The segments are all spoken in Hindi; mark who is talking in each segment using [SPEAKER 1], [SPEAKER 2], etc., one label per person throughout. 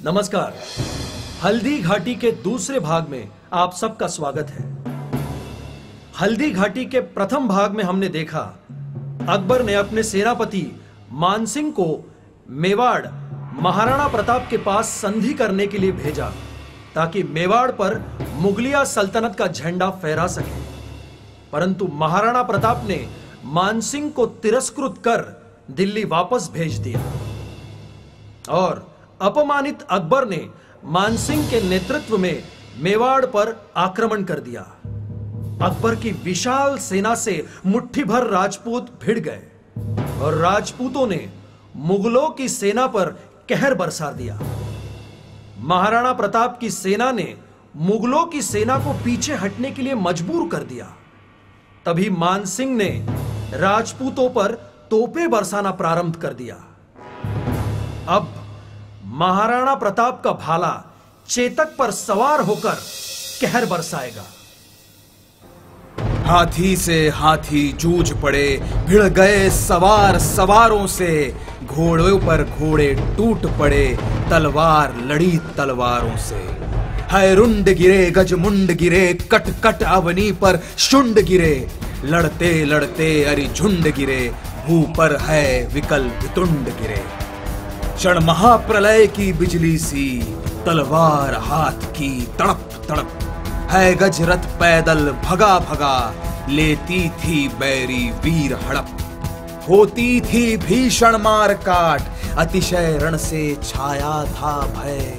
[SPEAKER 1] नमस्कार। हल्दी घाटी के दूसरे भाग में आप सबका स्वागत है। हल्दी घाटी के प्रथम भाग में हमने देखा अकबर ने अपने सेनापति मानसिंह को मेवाड़ महाराणा प्रताप के पास संधि करने के लिए भेजा ताकि मेवाड़ पर मुगलिया सल्तनत का झंडा फहरा सके, परंतु महाराणा प्रताप ने मानसिंह को तिरस्कृत कर दिल्ली वापस भेज दिया और अपमानित अकबर ने मानसिंह के नेतृत्व में मेवाड़ पर आक्रमण कर दिया। अकबर की विशाल सेना से मुट्ठी भर राजपूत भिड़ गए और राजपूतों ने मुगलों की सेना पर कहर बरसा दिया। महाराणा प्रताप की सेना ने मुगलों की सेना को पीछे हटने के लिए मजबूर कर दिया। तभी मानसिंह ने राजपूतों पर तोपें बरसाना प्रारंभ कर दिया। अब महाराणा प्रताप का भाला चेतक पर सवार होकर कहर बरसाएगा।
[SPEAKER 2] हाथी से हाथी जूझ पड़े, भिड़ गए सवार सवारों से, घोड़ों पर घोड़े टूट पड़े, तलवार लड़ी तलवारों से। है रुंड गिरे गजमुंड गिरे, कट कट अवनी पर शुंड गिरे, लड़ते लड़ते अरि झुंड गिरे, भू पर है विकल वितुंड गिरे। क्षण महाप्रलय की बिजली सी, तलवार हाथ की तड़प तड़प, है गजरथ पैदल भगा भगा, लेती थी बैरी वीर हड़प। होती थी भीषण मार काट, अतिशय रण से छाया था भय,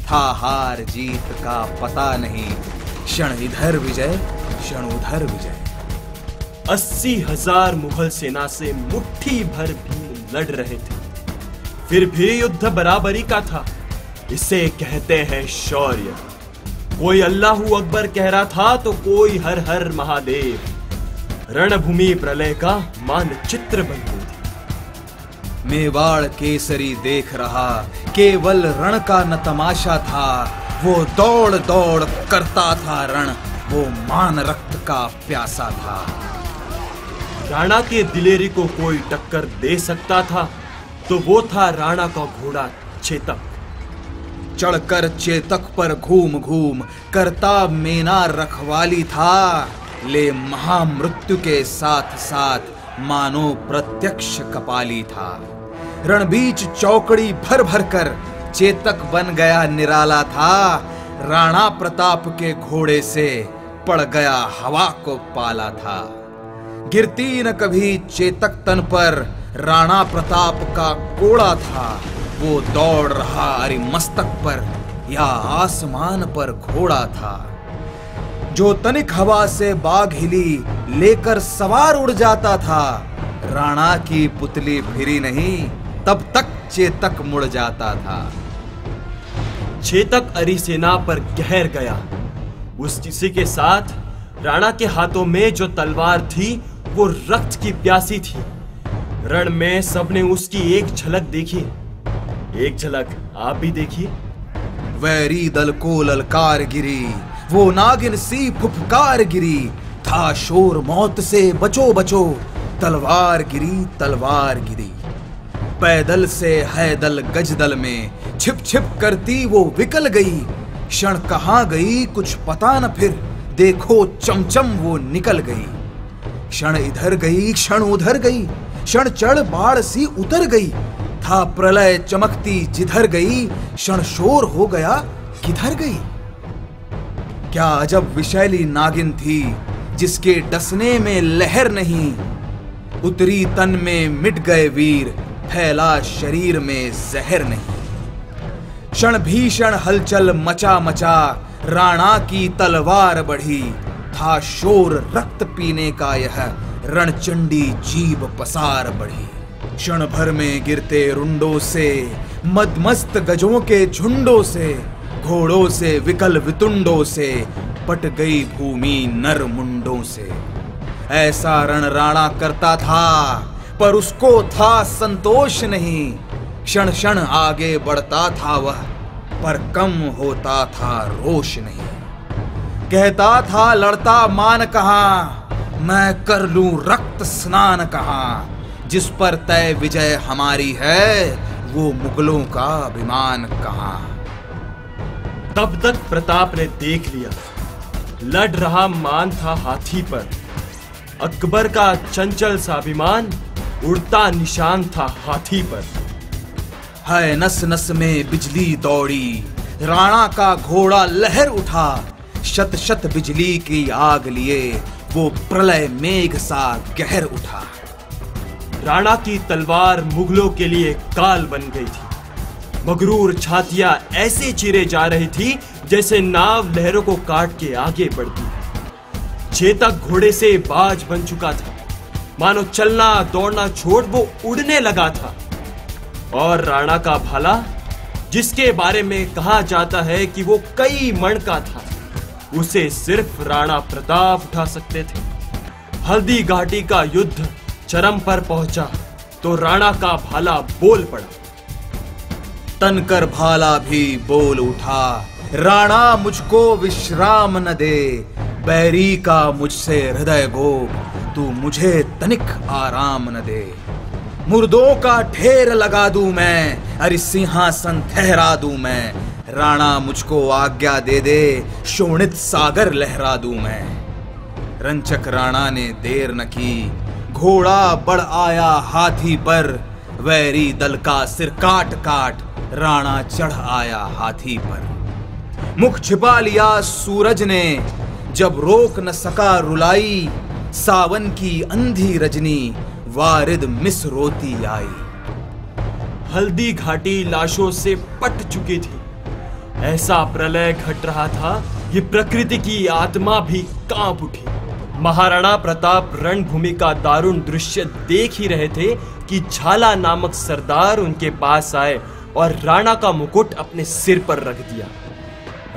[SPEAKER 2] था हार जीत का पता नहीं, क्षण इधर विजय क्षण उधर विजय।
[SPEAKER 3] 80,000 मुगल सेना से मुट्ठी भर भी लड़ रहे थे, फिर भी युद्ध बराबरी का था। इसे कहते हैं शौर्य। कोई अल्लाहू अकबर कह रहा था तो कोई हर हर महादेव। रणभूमि प्रलय का मानचित्र बन गई थी।
[SPEAKER 2] मेवाड़ केसरी देख रहा, केवल रण का न तमाशा था, वो दौड़ दौड़ करता था रण, वो मान रक्त का प्यासा था।
[SPEAKER 3] राणा के दिलेरी को कोई टक्कर दे सकता था तो वो था राणा का घोड़ा चेतक।
[SPEAKER 2] चढ़कर चेतक पर घूम घूम करता मेना रखवाली था, ले महामृत्यु के साथ साथ मानो प्रत्यक्ष कपाली था। रणबीच चौकड़ी भर भर कर चेतक बन गया निराला था, राणा प्रताप के घोड़े से पड़ गया हवा को पाला था। गिरती न कभी चेतक तन पर राणा प्रताप का कोड़ा था, वो दौड़ रहा अरे मस्तक पर या आसमान पर घोड़ा था। जो तनिक हवा से बाग हिली लेकर सवार उड़ जाता था, राणा की पुतली फिरी नहीं तब तक चेतक मुड़ जाता था।
[SPEAKER 3] चेतक अरि सेना पर कहर गया। उसी के साथ राणा के हाथों में जो तलवार थी वो रक्त की प्यासी थी। रण में सबने उसकी एक झलक देखी। एक झलक आप भी देखिए।
[SPEAKER 2] वैरी दल को ललकार गिरी, वो नागिन सी फुफकार गिरी, था शोर मौत से बचो बचो, तलवार गिरी तलवार गिरी। पैदल से है दल गज दल में, छिप छिप करती वो विकल गई, क्षण कहाँ गई कुछ पता न फिर, देखो चमचम वो निकल गई। क्षण इधर गई क्षण उधर गई, क्षण चढ़ बाढ़ सी उतर गई, था प्रलय चमकती जिधर गई, क्षण शोर हो गया किधर गई। क्या अजब विशैली नागिन थी जिसके डसने में लहर नहीं, उतरी तन में मिट गए वीर, फैला शरीर में जहर नहीं। क्षण भीषण हलचल मचा मचा, राणा की तलवार बढ़ी, था शोर रक्त पीने का यह, रणचंडी जीभ पसार बढ़ी। क्षण भर में गिरते रुंडों से, मदमस्त गजों के झुंडों से, घोड़ों से विकल वितुंडों से, पट गई भूमि नर मुंडों से। ऐसा रण राणा करता था पर उसको था संतोष नहीं, क्षण क्षण आगे बढ़ता था वह पर कम होता था रोष नहीं। कहता था लड़ता मान कहां, मैं कर लूं रक्त स्नान कहां, जिस पर तय विजय हमारी है वो मुगलों का अभिमान कहां।
[SPEAKER 3] तब तक प्रताप ने देख लिया, लड़ रहा मान था हाथी पर। अकबर का चंचल सा अभिमान उड़ता निशान था हाथी पर।
[SPEAKER 2] है नस नस में बिजली दौड़ी, राणा का घोड़ा लहर उठा। शत शत बिजली की आग लिए वो प्रलय मेघ सा गहर उठा।
[SPEAKER 3] राणा की तलवार मुगलों के लिए काल बन गई थी। मगरूर छातियां ऐसे चीरे जा रही थी जैसे नाव लहरों को काट के आगे बढ़ती है। चेतक घोड़े से बाज बन चुका था, मानो चलना दौड़ना छोड़ वो उड़ने लगा था। और राणा का भाला, जिसके बारे में कहा जाता है कि वो कई मण का था, उसे सिर्फ राणा प्रताप उठा सकते थे। हल्दी घाटी का युद्ध चरम पर पहुंचा तो राणा का भाला बोल पड़ा।
[SPEAKER 2] तनकर भाला भी बोल उठा, राणा मुझको विश्राम न दे। बैरी का मुझसे हृदय गोप, तू मुझे तनिक आराम न दे। मुर्दों का ढेर लगा दूं मैं, अरे सिंहासन ठहरा दूं मैं। राणा मुझको आज्ञा दे दे, शोणित सागर लहरा दूं मैं। रंचक राणा ने देर न की, घोड़ा बढ़ आया हाथी पर। वैरी दल का सिर काट काट राणा चढ़ आया हाथी पर। मुख छिपा लिया सूरज ने, जब रोक न सका रुलाई। सावन की अंधी रजनी वारिद मिस रोती आई।
[SPEAKER 3] हल्दी घाटी लाशों से पट चुकी थी। ऐसा प्रलय घट रहा था कि प्रकृति की आत्मा भी कांप उठी। महाराणा प्रताप रणभूमि का दारुण दृश्य देख ही रहे थे कि झाला नामक सरदार उनके पास आए और राणा का मुकुट अपने सिर पर रख दिया।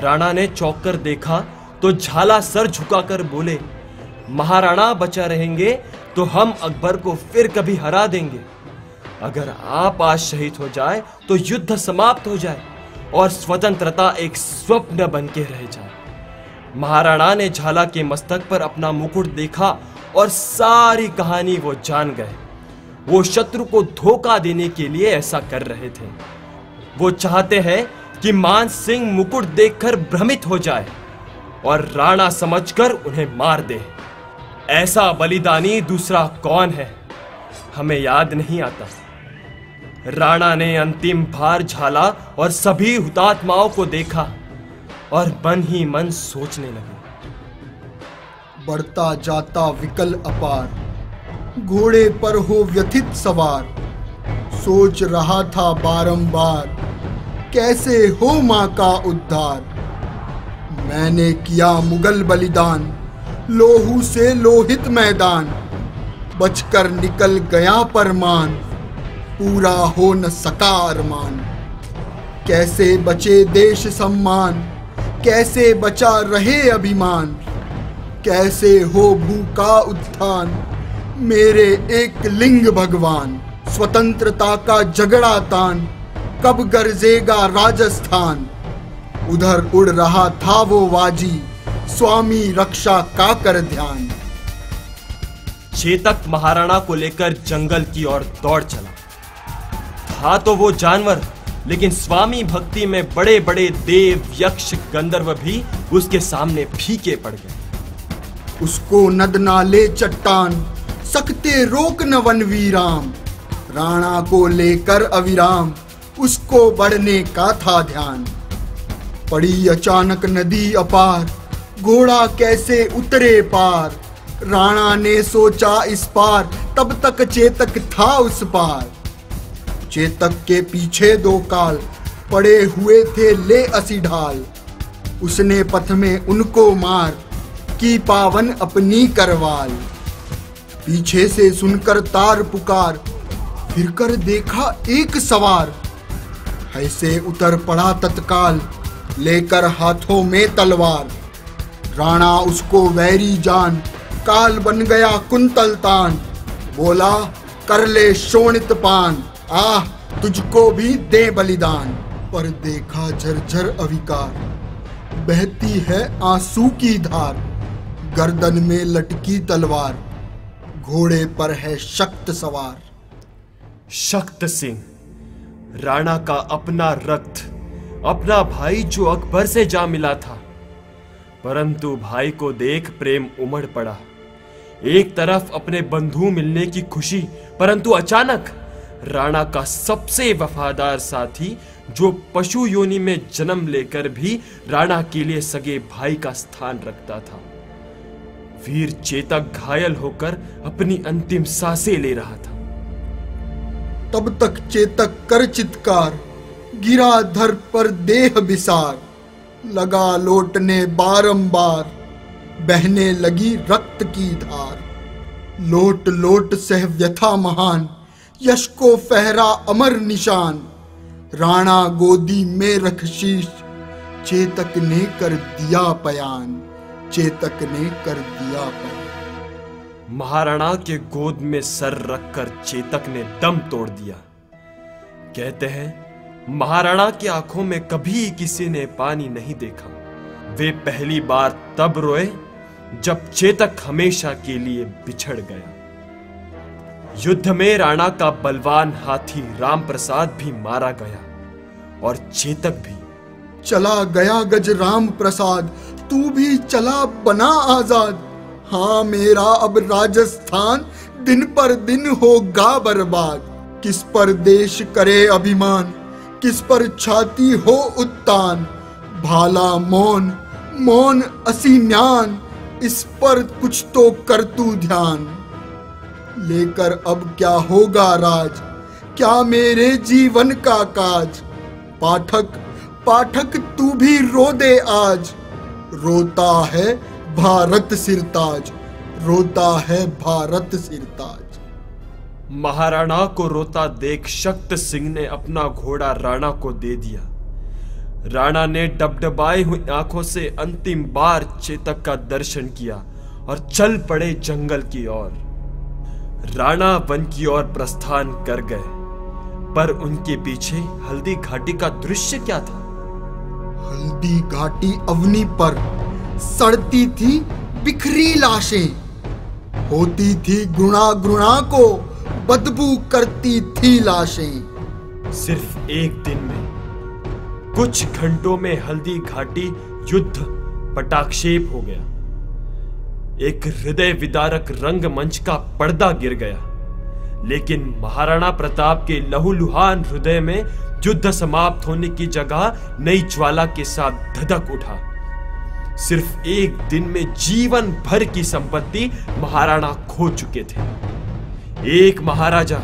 [SPEAKER 3] राणा ने चौंक कर देखा तो झाला सर झुकाकर बोले, महाराणा बचा रहेंगे तो हम अकबर को फिर कभी हरा देंगे। अगर आप आज शहीद हो जाए तो युद्ध समाप्त हो जाए और स्वतंत्रता एक स्वप्न बन के रह जाए। महाराणा ने झाला के मस्तक पर अपना मुकुट देखा और सारी कहानी वो जान गए। वो शत्रु को धोखा देने के लिए ऐसा कर रहे थे। वो चाहते हैं कि मान सिंह मुकुट देखकर भ्रमित हो जाए और राणा समझकर उन्हें मार दे। ऐसा बलिदानी दूसरा कौन है, हमें याद नहीं आता। राणा ने अंतिम बार झाला और सभी हुतात्माओं को देखा और मन ही मन सोचने लगे।
[SPEAKER 4] बढ़ता जाता विकल अपार, घोड़े पर हो व्यथित सवार। सोच रहा था बारंबार, कैसे हो मां का उद्धार। मैंने किया मुगल बलिदान, लोहू से लोहित मैदान। बचकर निकल गया परमान, पूरा हो न सका अरमान। कैसे बचे देश सम्मान, कैसे बचा रहे अभिमान। कैसे हो भूखा उत्थान, मेरे एक लिंग भगवान। स्वतंत्रता का झगड़ा तान, कब गरजेगा राजस्थान। उधर उड़ रहा था वो वाजी, स्वामी रक्षा का कर ध्यान।
[SPEAKER 3] चेतक महाराणा को लेकर जंगल की ओर दौड़ चला। था तो वो जानवर, लेकिन स्वामी भक्ति में बड़े बड़े देव यक्ष गंधर्व भी उसके सामने फीके पड़ गए।
[SPEAKER 4] उसको नद नाले चट्टान, सकते रोक न वन वीराम। राणा को लेकर अविराम, उसको बढ़ने का था ध्यान। पड़ी अचानक नदी अपार, घोड़ा कैसे उतरे पार। राणा ने सोचा इस पार, तब तक चेतक था उस पार। चेतक के पीछे दो काल, पड़े हुए थे ले असी ढाल। उसने पथ में उनको मार, की पावन अपनी करवाल। पीछे से सुनकर तार पुकार, फिर कर देखा एक सवार। ऐसे उतर पड़ा तत्काल, लेकर हाथों में तलवार। राणा उसको वैरी जान, काल बन गया कुंतल तान। बोला कर ले शोणित पान, आह तुझको भी दे बलिदान। पर देखा झरझर अविकार, बहती है आंसू की धार। गर्दन में लटकी तलवार, घोड़े पर है शक्त सवार।
[SPEAKER 3] शक्त सिंह राणा का अपना रक्त, अपना भाई जो अकबर से जा मिला था। परंतु भाई को देख प्रेम उमड़ पड़ा। एक तरफ अपने बंधु मिलने की खुशी, परंतु अचानक राणा का सबसे वफादार साथी, जो पशु योनि में जन्म लेकर भी राणा के लिए सगे भाई का स्थान रखता था, वीर चेतक घायल होकर अपनी अंतिम सांसें ले रहा था।
[SPEAKER 4] तब तक चेतक कर चित्कार, गिरा धर पर देह बिसार, लगा लोटने बारंबार, बहने लगी रक्त की धार। लोट लोट सह व्यथा महान, यश को फहरा अमर निशान। राणा गोदी में रख शीश, चेतक ने कर दिया पयान, चेतक ने कर दिया पयान।
[SPEAKER 3] महाराणा के गोद में सर रखकर चेतक ने दम तोड़ दिया। कहते हैं महाराणा की आंखों में कभी किसी ने पानी नहीं देखा। वे पहली बार तब रोए जब चेतक हमेशा के लिए बिछड़ गया। युद्ध में राणा का बलवान हाथी राम प्रसाद भी मारा गया और चेतक भी।
[SPEAKER 4] चला गया गज राम प्रसाद, तू भी चला बना आजाद। हाँ मेरा अब राजस्थान दिन पर दिन होगा बर्बाद। किस पर देश करे अभिमान, किस पर छाती हो उत्तान। भाला मौन मौन असी म्यान, इस पर कुछ तो कर तू ध्यान। लेकर अब क्या होगा राज, क्या मेरे जीवन का काज। पाठक पाठक तू भी रो दे आज, रोता है भारत सिरताज, रोता है भारत सिरताज।
[SPEAKER 3] महाराणा को रोता देख शक्त सिंह ने अपना घोड़ा राणा को दे दिया। राणा ने डबडबाई हुई आंखों से अंतिम बार चेतक का दर्शन किया और चल पड़े जंगल की ओर। राणा वन की ओर प्रस्थान कर गए, पर उनके पीछे हल्दी घाटी का दृश्य क्या था?
[SPEAKER 4] हल्दी घाटी अवनी पर सड़ती थी बिखरी लाशें, होती थी गुणा गुणा को बदबू करती थी लाशें।
[SPEAKER 3] सिर्फ एक दिन में, कुछ घंटों में हल्दी घाटी युद्ध पटाक्षेप हो गया। एक हृदय विदारक रंगमंच का पर्दा गिर गया, लेकिन महाराणा प्रताप के लहूलुहान हृदय में युद्ध समाप्त होने की जगह नई ज्वाला के साथ धधक उठा। सिर्फ एक दिन में जीवन भर की संपत्ति महाराणा खो चुके थे। एक महाराजा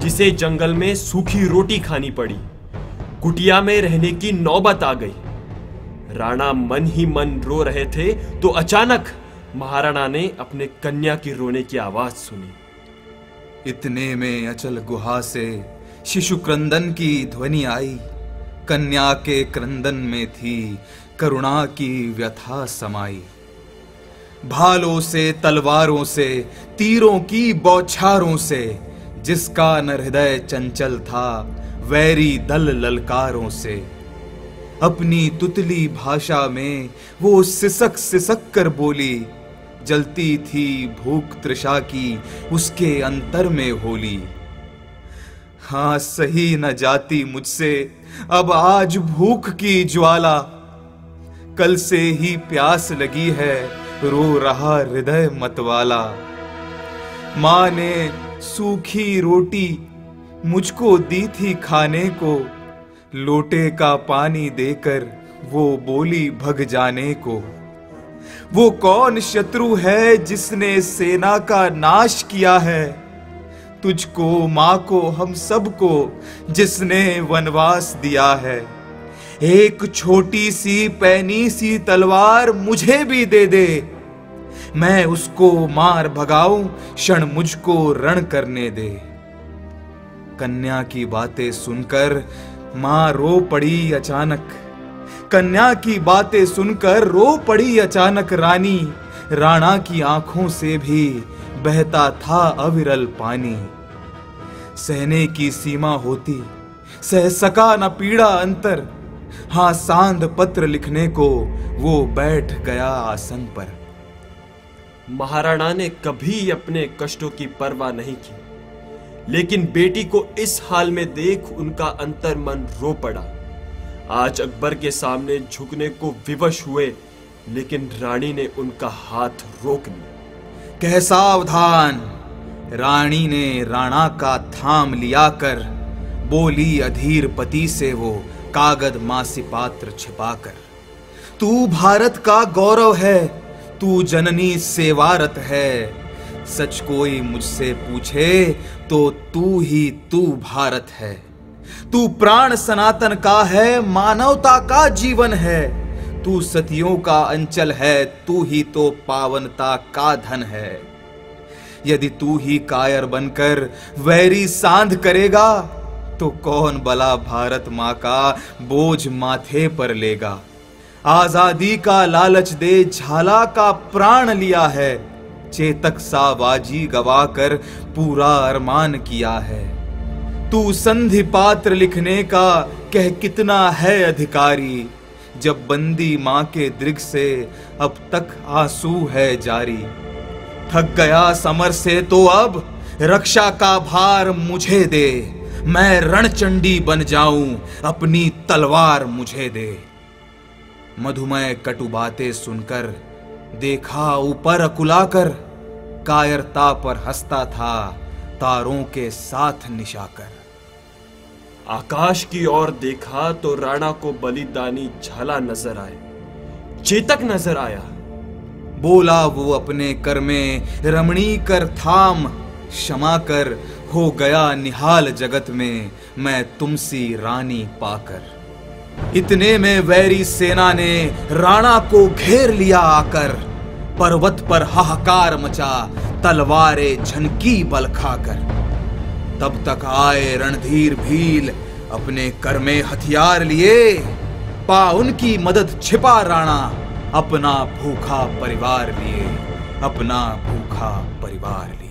[SPEAKER 3] जिसे जंगल में सूखी रोटी खानी पड़ी, कुटिया में रहने की नौबत आ गई। राणा मन ही मन रो रहे थे तो अचानक महाराणा ने अपने कन्या की रोने की आवाज सुनी।
[SPEAKER 2] इतने में अचल गुहा से शिशु क्रंदन की ध्वनि आई। कन्या के क्रंदन में थी करुणा की व्यथा समाई। भालों से, तलवारों से, तीरों की बौछारों से, जिसका न हृदय चंचल था वैरी दल ललकारों से। अपनी तुतली भाषा में वो सिसक सिसक कर बोली, जलती थी भूख तृषा की उसके अंतर में होली। हाँ सही न जाती मुझसे अब आज भूख की ज्वाला, कल से ही प्यास लगी है रो रहा हृदय मतवाला। माँ ने सूखी रोटी मुझको दी थी खाने को, लोटे का पानी देकर वो बोली भग जाने को। वो कौन शत्रु है जिसने सेना का नाश किया है, तुझको माँ को हम सबको जिसने वनवास दिया है। एक छोटी सी पैनी सी तलवार मुझे भी दे दे, मैं उसको मार भगाऊं क्षण मुझको रण करने दे। कन्या की बातें सुनकर मां रो पड़ी अचानक, कन्या की बातें सुनकर रो पड़ी अचानक रानी। राणा की आंखों से भी बहता था अविरल पानी। सहने की सीमा होती सह सका न पीड़ा अंतर, हाँ सांद पत्र लिखने को वो बैठ गया आसन पर।
[SPEAKER 3] महाराणा ने कभी अपने कष्टों की परवाह नहीं की, लेकिन बेटी को इस हाल में देख उनका अंतर मन रो पड़ा। आज अकबर के सामने झुकने को विवश हुए, लेकिन रानी ने उनका हाथ रोक लिया।
[SPEAKER 2] कह सावधान, रानी ने राणा का थाम लिया कर बोली अधीर पति से वो कागज मासी पात्र छिपाकर। तू भारत का गौरव है, तू जननी सेवारत है। सच कोई मुझसे पूछे तो तू भारत है। तू प्राण सनातन का है, मानवता का जीवन है। तू सतियों का अंचल है, तू ही तो पावनता का धन है। यदि तू ही कायर बनकर वैरी सांध करेगा तो कौन भला भारत माँ का बोझ माथे पर लेगा। आजादी का लालच दे झाला का प्राण लिया है, चेतक सा बाजी गवाकर पूरा अरमान किया है। तू संधि पात्र लिखने का कह कितना है अधिकारी, जब बंदी मां के दृग से अब तक आंसू है जारी। थक गया समर से तो अब रक्षा का भार मुझे दे, मैं रणचंडी बन जाऊं अपनी तलवार मुझे दे। मधुमय कटु बातें सुनकर देखा ऊपर अकुलाकर, कायरता पर हंसता था तारों के साथ निशाकर।
[SPEAKER 3] आकाश की ओर देखा तो राणा को बलिदानी झाला नजर आए, चेतक नजर आया।
[SPEAKER 2] बोला वो अपने कर में रमणी कर थाम, क्षमा कर हो गया निहाल जगत में मैं तुमसी रानी पाकर। इतने में वैरी सेना ने राणा को घेर लिया आकर, पर्वत पर हाहाकार मचा तलवारें झनकी बल खाकर। तब तक आए रणधीर भील अपने कर में हथियार लिए, पा उनकी मदद छिपा राणा अपना भूखा परिवार लिए, अपना भूखा परिवार लिए।